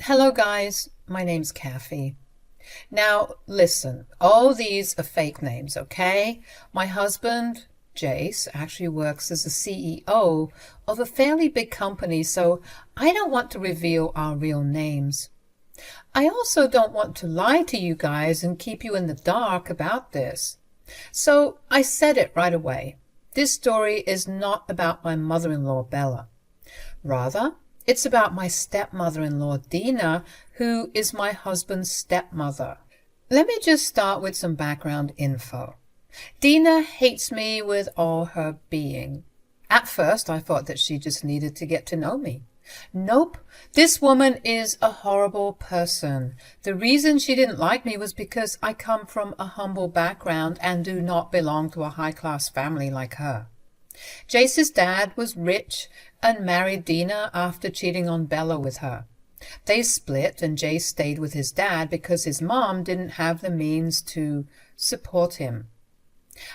Hello guys, my name's Kathy. Now listen, all these are fake names, okay? My husband, Jace, actually works as the CEO of a fairly big company, so I don't want to reveal our real names. I also don't want to lie to you guys and keep you in the dark about this. So I said it right away. This story is not about my mother-in-law, Bella. Rather, it's about my stepmother-in-law, Dina, who is my husband's stepmother. Let me just start with some background info. Dina hates me with all her being. At first, I thought that she just needed to get to know me. Nope, this woman is a horrible person. The reason she didn't like me was because I come from a humble background and do not belong to a high-class family like her. Jace's dad was rich and married Dina after cheating on Bella with her. They split and Jace stayed with his dad because his mom didn't have the means to support him.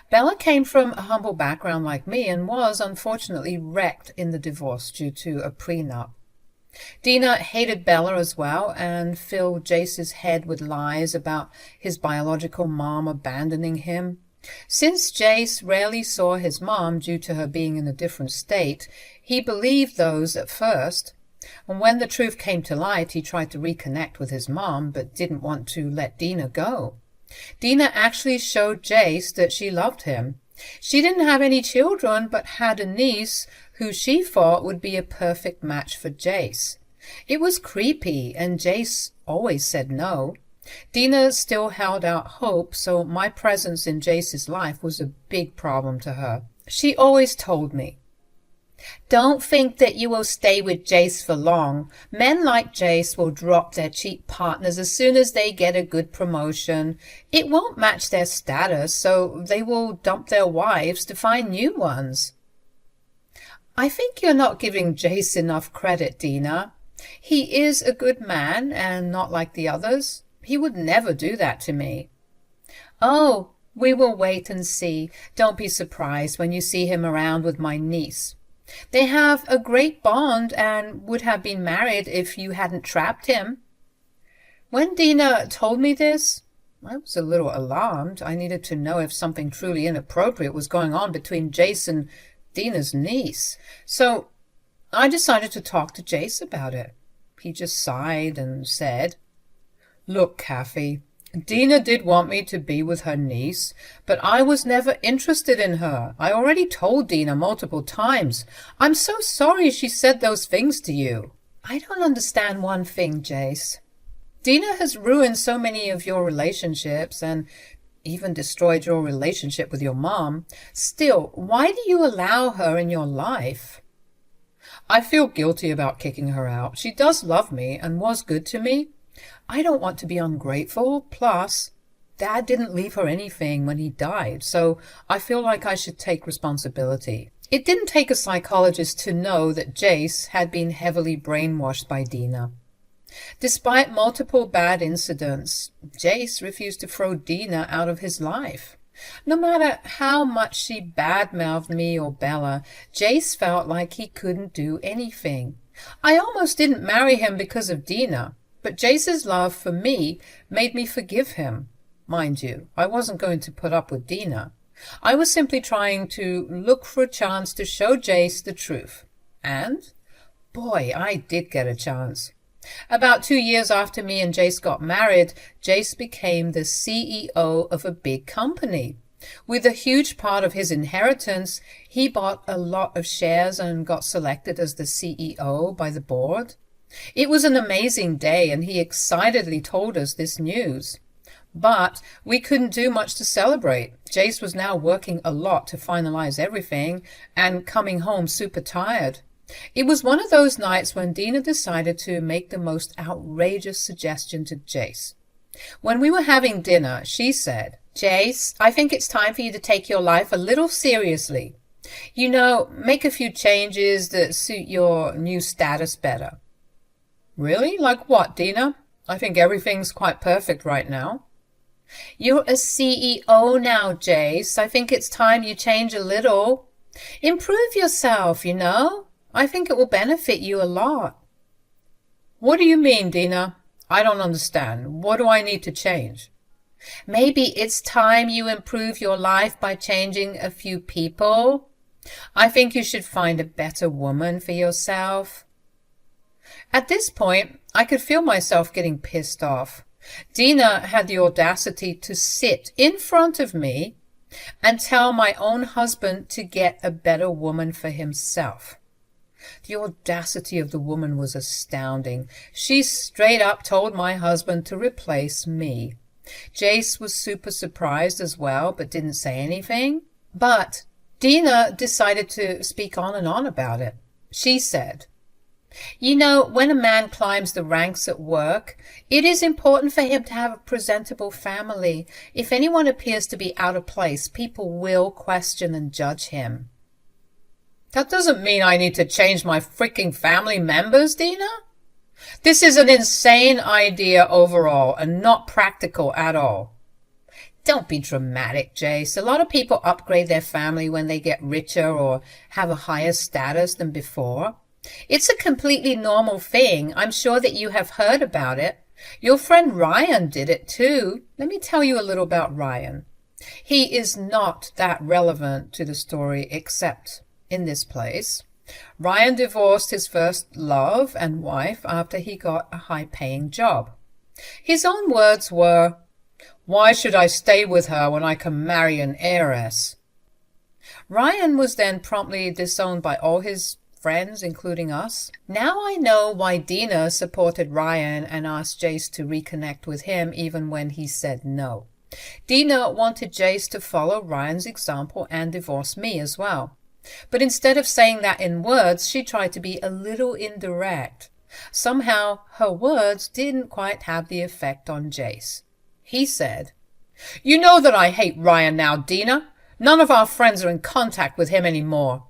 Bella came from a humble background like me and was unfortunately wrecked in the divorce due to a prenup. Dina hated Bella as well and filled Jace's head with lies about his biological mom abandoning him. Since Jace rarely saw his mom due to her being in a different state, he believed those at first, and when the truth came to light, he tried to reconnect with his mom but didn't want to let Dina go. Dina actually showed Jace that she loved him. She didn't have any children but had a niece who she thought would be a perfect match for Jace. It was creepy, and Jace always said no. Dina still held out hope, so my presence in Jace's life was a big problem to her. She always told me, "Don't think that you will stay with Jace for long. Men like Jace will drop their cheap partners as soon as they get a good promotion. It won't match their status, so they will dump their wives to find new ones." I think you're not giving Jace enough credit, Dina. He is a good man and not like the others. He would never do that to me. Oh, we will wait and see. Don't be surprised when you see him around with my niece. They have a great bond and would have been married if you hadn't trapped him. When Dina told me this, I was a little alarmed. I needed to know if something truly inappropriate was going on between Jace and Dina's niece. So I decided to talk to Jace about it. He just sighed and said, "Look, Kathy, Dina did want me to be with her niece, but I was never interested in her. I already told Dina multiple times. I'm so sorry she said those things to you." I don't understand one thing, Jace. Dina has ruined so many of your relationships and even destroyed your relationship with your mom. Still, why do you allow her in your life? I feel guilty about kicking her out. She does love me and was good to me. I don't want to be ungrateful. Plus, Dad didn't leave her anything when he died, so I feel like I should take responsibility. It didn't take a psychologist to know that Jace had been heavily brainwashed by Dina. Despite multiple bad incidents, Jace refused to throw Dina out of his life. No matter how much she badmouthed me or Bella, Jace felt like he couldn't do anything. I almost didn't marry him because of Dina. But Jace's love for me made me forgive him. Mind you, I wasn't going to put up with Dina. I was simply trying to look for a chance to show Jace the truth. And, boy, I did get a chance. About 2 years after me and Jace got married, Jace became the CEO of a big company. With a huge part of his inheritance, he bought a lot of shares and got selected as the CEO by the board. It was an amazing day, and he excitedly told us this news. But we couldn't do much to celebrate. Jace was now working a lot to finalize everything and coming home super tired. It was one of those nights when Dina decided to make the most outrageous suggestion to Jace. When we were having dinner, she said, "Jace, I think it's time for you to take your life a little seriously. You know, make a few changes that suit your new status better." "Really? Like what, Dina? I think everything's quite perfect right now." "You're a CEO now, Jace. I think it's time you change a little. Improve yourself, you know. I think it will benefit you a lot." What do you mean, Dina? I don't understand. What do I need to change? Maybe it's time you improve your life by changing a few people. I think you should find a better woman for yourself. At this point, I could feel myself getting pissed off. Dina had the audacity to sit in front of me and tell my own husband to get a better woman for himself. The audacity of the woman was astounding. She straight up told my husband to replace me. Jace was super surprised as well, but didn't say anything. But Dina decided to speak on and on about it. She said, "You know, when a man climbs the ranks at work, it is important for him to have a presentable family. If anyone appears to be out of place, people will question and judge him." That doesn't mean I need to change my freaking family members, Dina. This is an insane idea overall and not practical at all. Don't be dramatic, Jace. A lot of people upgrade their family when they get richer or have a higher status than before. It's a completely normal thing. I'm sure that you have heard about it. Your friend Ryan did it too. Let me tell you a little about Ryan. He is not that relevant to the story except in this place. Ryan divorced his first love and wife after he got a high-paying job. His own words were, "Why should I stay with her when I can marry an heiress?" Ryan was then promptly disowned by all his friends, including us. Now I know why Dina supported Ryan and asked Jace to reconnect with him even when he said no. Dina wanted Jace to follow Ryan's example and divorce me as well. But instead of saying that in words, she tried to be a little indirect. Somehow her words didn't quite have the effect on Jace. He said, "You know that I hate Ryan now, Dina. None of our friends are in contact with him anymore."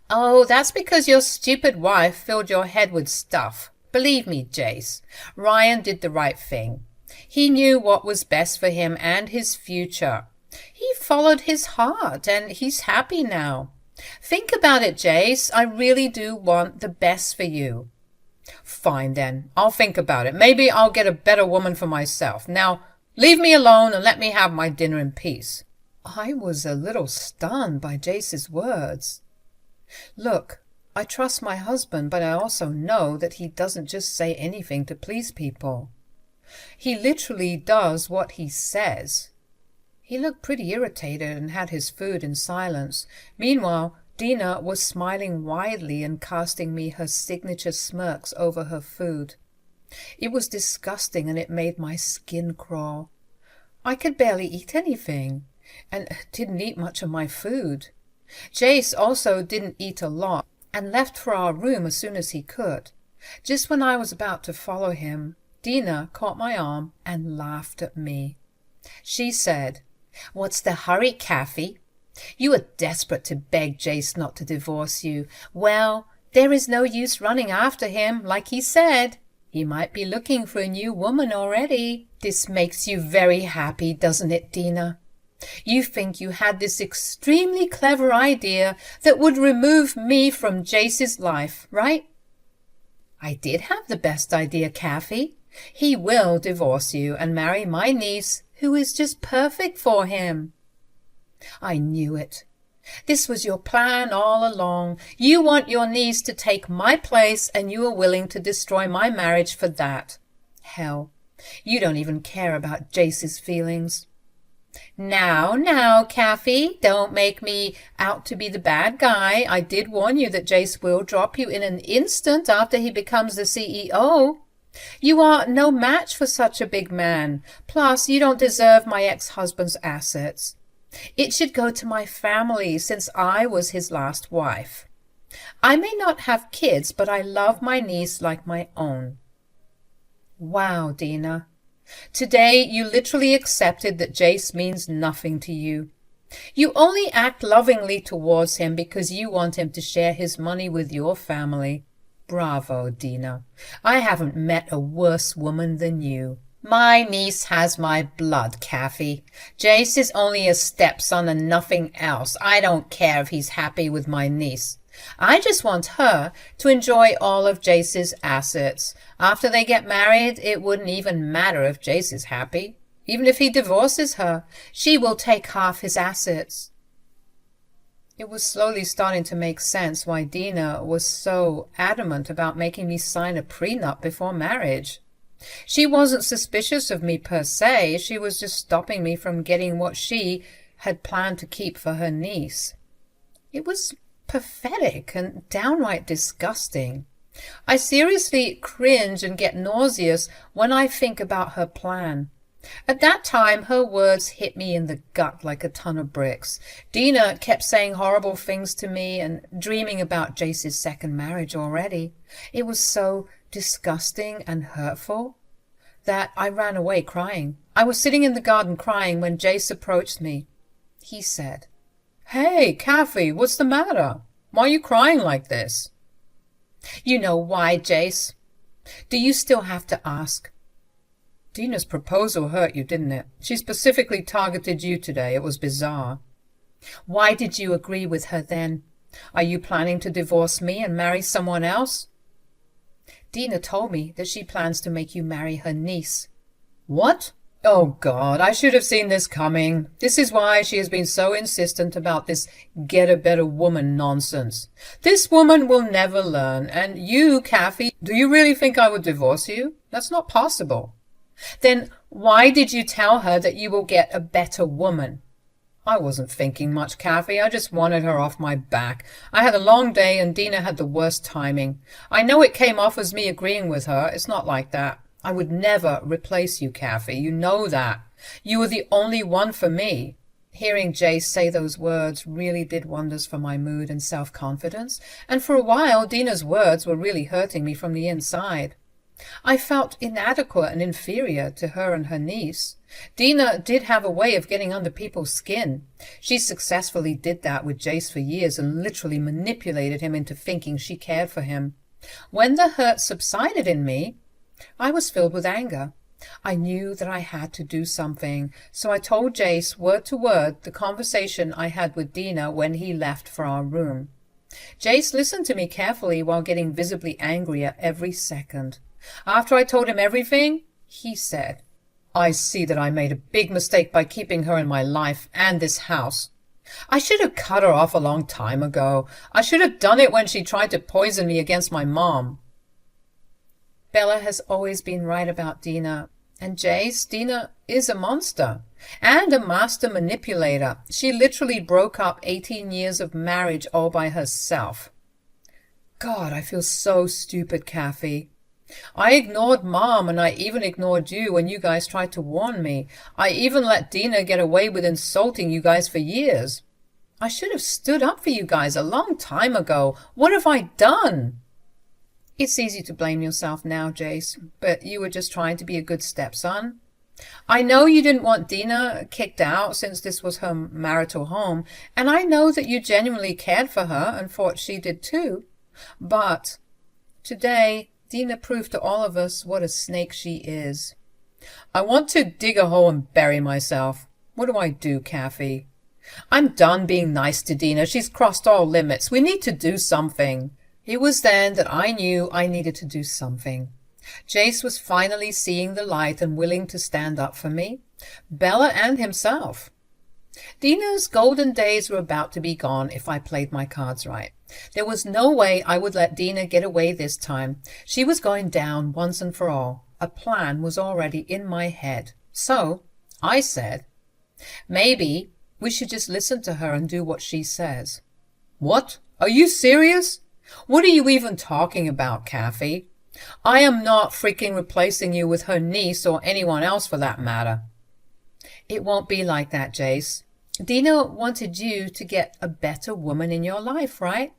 "Oh, that's because your stupid wife filled your head with stuff. Believe me, Jace, Ryan did the right thing. He knew what was best for him and his future. He followed his heart, and he's happy now. Think about it, Jace. I really do want the best for you." "Fine, then. I'll think about it. Maybe I'll get a better woman for myself. Now, leave me alone and let me have my dinner in peace." I was a little stunned by Jace's words. Look, I trust my husband, but I also know that he doesn't just say anything to please people. He literally does what he says. He looked pretty irritated and had his food in silence. Meanwhile, Dina was smiling widely and casting me her signature smirks over her food. It was disgusting and it made my skin crawl. I could barely eat anything and didn't eat much of my food. Jace also didn't eat a lot and left for our room as soon as he could. Just when I was about to follow him, Dina caught my arm and laughed at me. She said, "What's the hurry, Kathy? You are desperate to beg Jace not to divorce you. Well, there is no use running after him, like he said. He might be looking for a new woman already. This makes you very happy, doesn't it, Dina? You think you had this extremely clever idea that would remove me from Jace's life, right?" "I did have the best idea, Kathy. He will divorce you and marry my niece, who is just perfect for him." "I knew it. This was your plan all along. You want your niece to take my place, and you are willing to destroy my marriage for that. Hell, you don't even care about Jace's feelings." Now, Kathy, don't make me out to be the bad guy. I did warn you that Jace will drop you in an instant after he becomes the CEO. You are no match for such a big man. Plus, you don't deserve my ex-husband's assets. It should go to my family, since I was his last wife. I may not have kids, but I love my niece like my own." Wow, Dina. Today you literally accepted that Jace means nothing to you. You only act lovingly towards him because you want him to share his money with your family. Bravo, Dina. I haven't met a worse woman than you. My niece has my blood, Kathy. Jace is only a stepson and nothing else. I don't care if he's happy with my niece. I just want her to enjoy all of Jace's assets. After they get married, it wouldn't even matter if Jace is happy. Even if he divorces her, she will take half his assets. It was slowly starting to make sense why Dina was so adamant about making me sign a prenup before marriage. She wasn't suspicious of me per se, she was just stopping me from getting what she had planned to keep for her niece. It was pathetic and downright disgusting. I seriously cringe and get nauseous when I think about her plan. At that time, her words hit me in the gut like a ton of bricks. Dina kept saying horrible things to me and dreaming about Jace's second marriage already. It was so disgusting and hurtful that I ran away crying. I was sitting in the garden crying when Jace approached me. He said, "Hey, Kathy, what's the matter? Why are you crying like this?" "You know why, Jace. Do you still have to ask?" "Dina's proposal hurt you, didn't it? She specifically targeted you today. It was bizarre." "Why did you agree with her then? Are you planning to divorce me and marry someone else?" "Dina told me that she plans to make you marry her niece." "What? Oh God, I should have seen this coming. This is why she has been so insistent about this get a better woman nonsense. This woman will never learn. And you, Kathy, do you really think I would divorce you? That's not possible." "Then why did you tell her that you will get a better woman?" "I wasn't thinking much, Kathy. I just wanted her off my back. I had a long day and Dina had the worst timing. I know it came off as me agreeing with her. It's not like that. I would never replace you, Kathy. You know that. You were the only one for me." Hearing Jace say those words really did wonders for my mood and self-confidence, and for a while Dina's words were really hurting me from the inside. I felt inadequate and inferior to her and her niece. Dina did have a way of getting under people's skin. She successfully did that with Jace for years and literally manipulated him into thinking she cared for him. When the hurt subsided in me, I was filled with anger. I knew that I had to do something, so I told Jace word to word the conversation I had with Dina when he left for our room. Jace listened to me carefully while getting visibly angrier every second. After I told him everything, he said, "I see that I made a big mistake by keeping her in my life and this house. I should have cut her off a long time ago. I should have done it when she tried to poison me against my mom." Bella has always been right about Dina. And Jace, Dina is a monster and a master manipulator. She literally broke up 18 years of marriage all by herself. God, I feel so stupid, Kathy. I ignored Mom, and I even ignored you when you guys tried to warn me. I even let Dina get away with insulting you guys for years. I should have stood up for you guys a long time ago. What have I done? It's easy to blame yourself now, Jace, but you were just trying to be a good stepson. I know you didn't want Dina kicked out since this was her marital home, and I know that you genuinely cared for her and thought she did too. But today, Dina proved to all of us what a snake she is. I want to dig a hole and bury myself. What do I do, Kathy? I'm done being nice to Dina. She's crossed all limits. We need to do something. It was then that I knew I needed to do something. Jace was finally seeing the light and willing to stand up for me, Bella and himself. Dina's golden days were about to be gone if I played my cards right. There was no way I would let Dina get away this time. She was going down once and for all. A plan was already in my head. So I said, maybe we should just listen to her and do what she says. What? Are you serious? What are you even talking about, Kathy? I am not freaking replacing you with her niece or anyone else for that matter. It won't be like that, Jace. Dina wanted you to get a better woman in your life, right?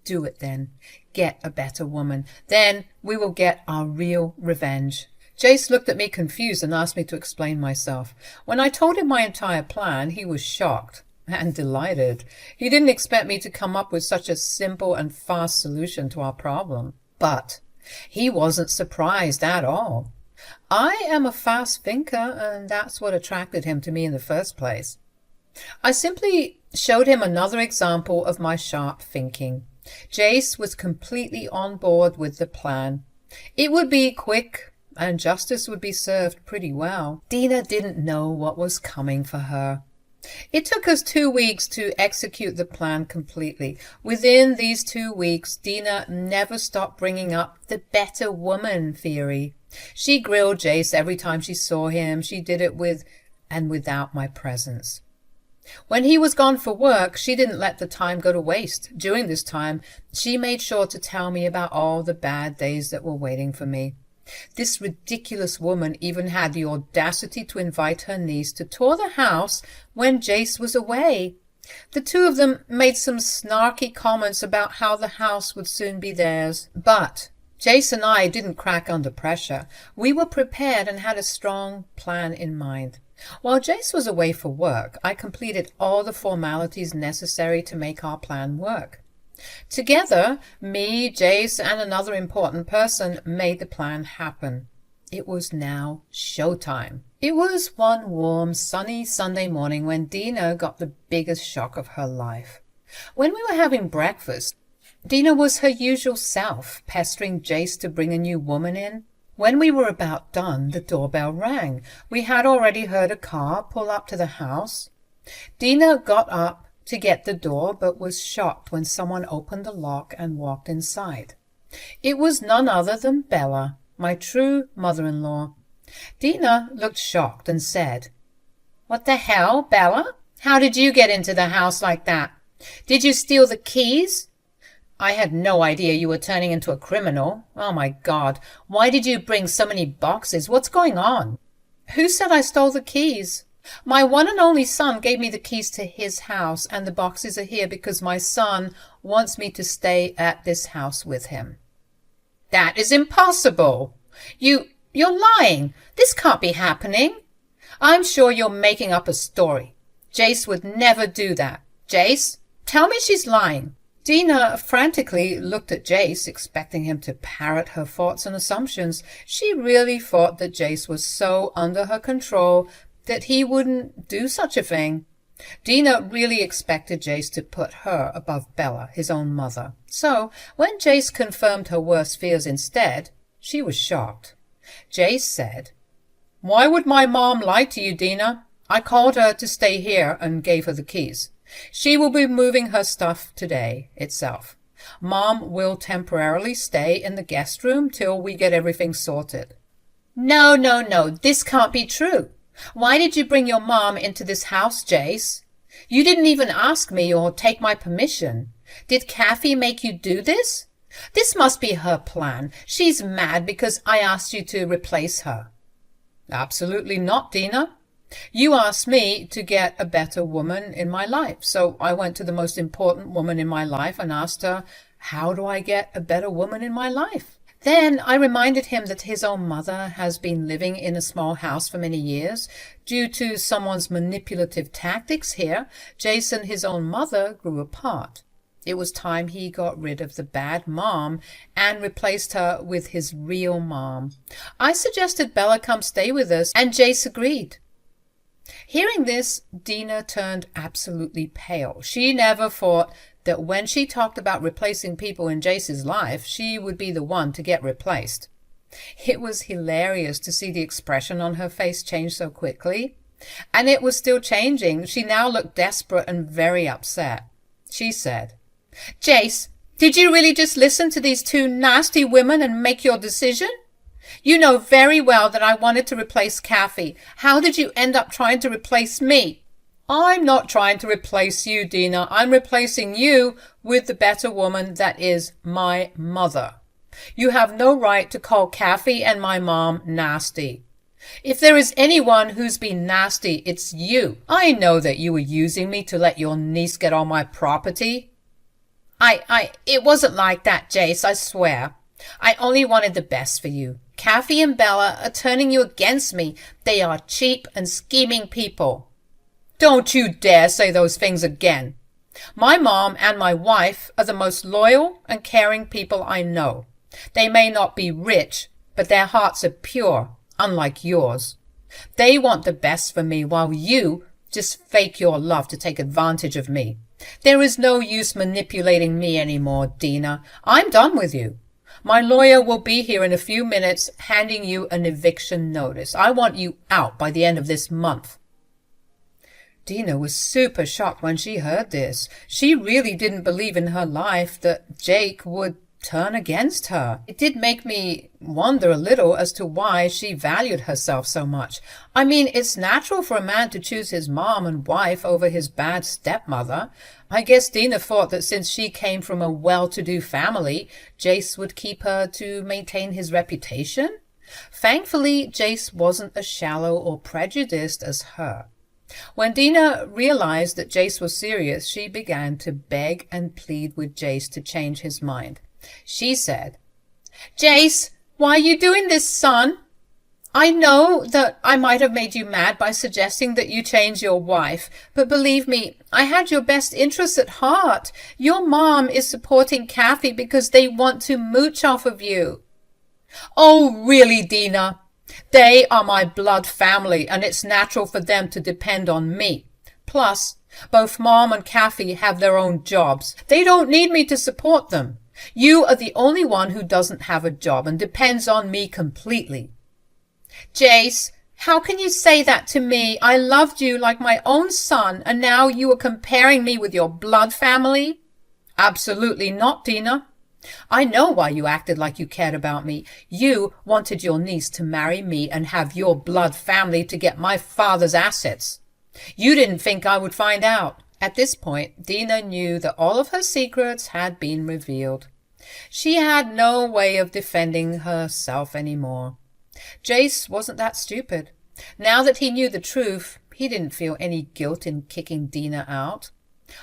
Do it then. Get a better woman. Then we will get our real revenge. Jace looked at me confused and asked me to explain myself. When I told him my entire plan, he was shocked and delighted. He didn't expect me to come up with such a simple and fast solution to our problem. But he wasn't surprised at all. I am a fast thinker, and that's what attracted him to me in the first place. I simply showed him another example of my sharp thinking. Jace was completely on board with the plan. It would be quick, and justice would be served pretty well. Dina didn't know what was coming for her. It took us 2 weeks to execute the plan completely. Within these 2 weeks, Dina never stopped bringing up the better woman theory. She grilled Jace every time she saw him. She did it with and without my presence. When he was gone for work, she didn't let the time go to waste. During this time, she made sure to tell me about all the bad days that were waiting for me. This ridiculous woman even had the audacity to invite her niece to tour the house when Jace was away. The two of them made some snarky comments about how the house would soon be theirs. But Jace and I didn't crack under pressure. We were prepared and had a strong plan in mind. While Jace was away for work, I completed all the formalities necessary to make our plan work. Together, me, Jace, and another important person made the plan happen. It was now showtime. It was one warm, sunny Sunday morning when Dina got the biggest shock of her life. When we were having breakfast, Dina was her usual self, pestering Jace to bring a new woman in. When we were about done, the doorbell rang. We had already heard a car pull up to the house. Dina got up to get the door, but was shocked when someone opened the lock and walked inside. It was none other than Bella, my true mother-in-law. Dina looked shocked and said, "What the hell, Bella? How did you get into the house like that? Did you steal the keys? I had no idea you were turning into a criminal. Oh my God, why did you bring so many boxes? What's going on?" "Who said I stole the keys? My one and only son gave me the keys to his house, and the boxes are here because my son wants me to stay at this house with him." "That is impossible. You're lying. This can't be happening. I'm sure you're making up a story. Jace would never do that. Jace, tell me she's lying." Dina frantically looked at Jace, expecting him to parrot her thoughts and assumptions. She really thought that Jace was so under her control that he wouldn't do such a thing. Dina really expected Jace to put her above Bella, his own mother. So, when Jace confirmed her worst fears instead, she was shocked. Jace said, "Why would my mom lie to you, Dina? I called her to stay here and gave her the keys. She will be moving her stuff today itself. Mom will temporarily stay in the guest room till we get everything sorted." No, this can't be true. Why did you bring your mom into this house, Jace? You didn't even ask me or take my permission. Did Kathy make you do this? This must be her plan. She's mad because I asked you to replace her." "Absolutely not, Dina. You asked me to get a better woman in my life, so I went to the most important woman in my life and asked her, how do I get a better woman in my life? Then I reminded him that his own mother has been living in a small house for many years. Due to someone's manipulative tactics here, Jace and his own mother grew apart. It was time he got rid of the bad mom and replaced her with his real mom. I suggested Bella come stay with us, and Jace agreed." Hearing this, Dina turned absolutely pale. She never thought that when she talked about replacing people in Jace's life, she would be the one to get replaced. It was hilarious to see the expression on her face change so quickly. And it was still changing. She now looked desperate and very upset. She said, "Jace, did you really just listen to these two nasty women and make your decision? You know very well that I wanted to replace Kathy. How did you end up trying to replace me?" "I'm not trying to replace you, Dina. I'm replacing you with the better woman that is my mother. You have no right to call Kathy and my mom nasty. If there is anyone who's been nasty, it's you. I know that you were using me to let your niece get all my property." It wasn't like that, Jace, I swear. I only wanted the best for you. Kathy and Bella are turning you against me. They are cheap and scheming people." "Don't you dare say those things again. My mom and my wife are the most loyal and caring people I know. They may not be rich, but their hearts are pure, unlike yours. They want the best for me, while you just fake your love to take advantage of me. There is no use manipulating me anymore, Dina. I'm done with you. My lawyer will be here in a few minutes handing you an eviction notice. I want you out by the end of this month. Dina was super shocked when she heard this. She really didn't believe in her life that Jake would turn against her. It did make me wonder a little as to why she valued herself so much. I mean, it's natural for a man to choose his mom and wife over his bad stepmother. I guess Dina thought that since she came from a well-to-do family, Jace would keep her to maintain his reputation. Thankfully, Jace wasn't as shallow or prejudiced as her. When Dina realized that Jace was serious, she began to beg and plead with Jace to change his mind. She said, "Jace, why are you doing this, son? I know that I might have made you mad by suggesting that you change your wife, but believe me, I had your best interests at heart. Your mom is supporting Kathy because they want to mooch off of you." "Oh, really, Dina? They are my blood family, and it's natural for them to depend on me. Plus, both Mom and Kathy have their own jobs. They don't need me to support them. You are the only one who doesn't have a job and depends on me completely." "Jace, how can you say that to me? I loved you like my own son, and now you are comparing me with your blood family?" "Absolutely not, Dina. I know why you acted like you cared about me. You wanted your niece to marry me and have your blood family to get my father's assets. You didn't think I would find out." At this point, Dina knew that all of her secrets had been revealed. She had no way of defending herself anymore. Jace wasn't that stupid. Now that he knew the truth, he didn't feel any guilt in kicking Dina out.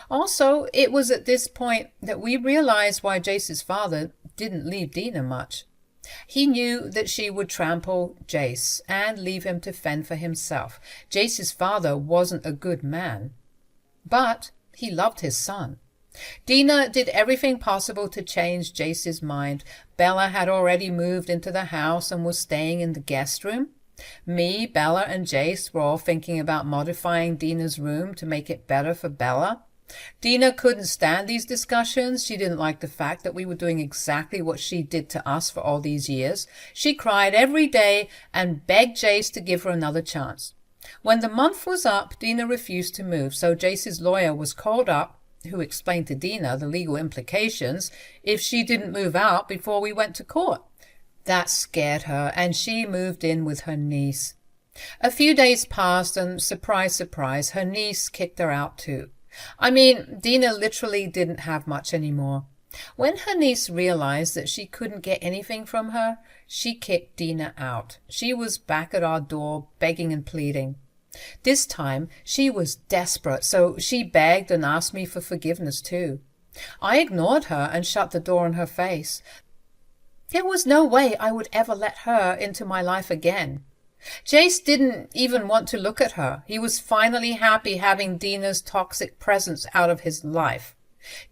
Also, it was at this point that we realized why Jace's father didn't leave Dina much. He knew that she would trample Jace and leave him to fend for himself. Jace's father wasn't a good man, but he loved his son. Dina did everything possible to change Jace's mind. Bella had already moved into the house and was staying in the guest room. Me, Bella, and Jace were all thinking about modifying Dina's room to make it better for Bella. Dina couldn't stand these discussions. She didn't like the fact that we were doing exactly what she did to us for all these years. She cried every day and begged Jace to give her another chance. When the month was up, Dina refused to move, so Jace's lawyer was called up, who explained to Dina the legal implications if she didn't move out before we went to court. That scared her, and she moved in with her niece. A few days passed, and surprise, surprise, her niece kicked her out too. I mean, Dina literally didn't have much anymore. When her niece realized that she couldn't get anything from her, she kicked Dina out. She was back at our door, begging and pleading. This time, she was desperate, so she begged and asked me for forgiveness too. I ignored her and shut the door in her face. There was no way I would ever let her into my life again. Jace didn't even want to look at her. He was finally happy having Dina's toxic presence out of his life.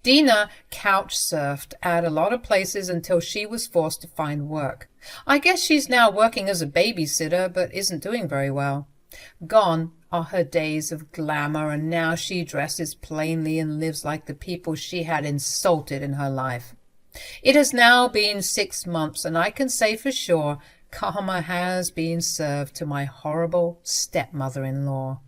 Dina couch surfed at a lot of places until she was forced to find work. I guess she's now working as a babysitter, but isn't doing very well. Gone are her days of glamour, and now she dresses plainly and lives like the people she had insulted in her life. It has now been 6 months, and I can say for sure karma has been served to my horrible stepmother-in-law.